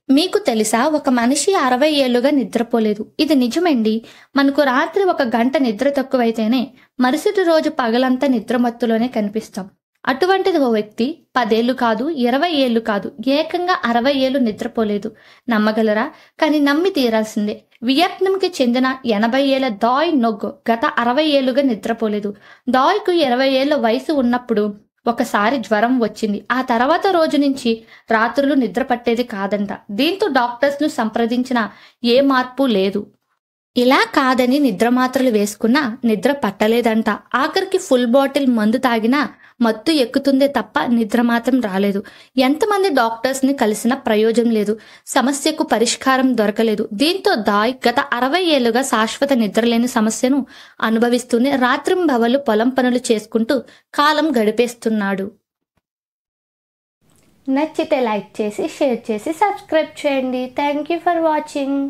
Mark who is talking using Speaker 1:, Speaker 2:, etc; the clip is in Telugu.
Speaker 1: మీకు తెలుసా ఒక మనిషి 60 ఏళ్లుగా నిద్రపోలేదు. ఇది నిజమండి. మనకు రాత్రి ఒక గంట నిద్ర తక్కువైతేనే మరుసటి రోజు పగలంతా నిద్రమత్తులోనే కనిపిస్తాం. అటువంటిది ఓ వ్యక్తి 10 ఏళ్లు కాదు, 20 ఏళ్లు కాదు, ఏకంగా 60 ఏళ్లు నిద్రపోలేదు. నమ్మగలరా? కానీ నమ్మి తీరాల్సిందే. వియత్నాంకి చెందిన 80 ఏళ్ల దాయ్ నొగ్ గత 60 ఏళ్లుగా నిద్రపోలేదు. దాయ్‌కు 20 ఏళ్ల వయసు ఉన్నప్పుడు ఒకసారి జ్వరం వచ్చింది. ఆ తర్వాత రోజు నుంచి రాత్రులు నిద్ర పట్టేది కాదంట. దీంతో డాక్టర్స్‌ను సంప్రదించినా ఏ మార్పు లేదు. ఇలా కాదని నిద్ర మాత్రలు వేసుకున్నా నిద్ర పట్టలేదంట. ఆఖరికి ఫుల్ బాటిల్ మందు తాగినా మత్తు ఎక్కుతుందే తప్ప నిద్ర మాత్రం రాలేదు. ఎంతమంది డాక్టర్స్‌ని కలిసినా ప్రయోజనం లేదు. సమస్యకు పరిష్కారం దొరకలేదు. దీంతో దాయ్ గత 60 ఏళ్లుగా శాశ్వత నిద్రలేని సమస్యను అనుభవిస్తూనే రాత్రింబవళ్లు పొలం పనులు చేసుకుంటూ కాలం గడిపేస్తున్నాడు. నచ్చితే లైక్ చేసి, షేర్ చేసి, సబ్స్క్రైబ్ చేయండి. Thank you for watching.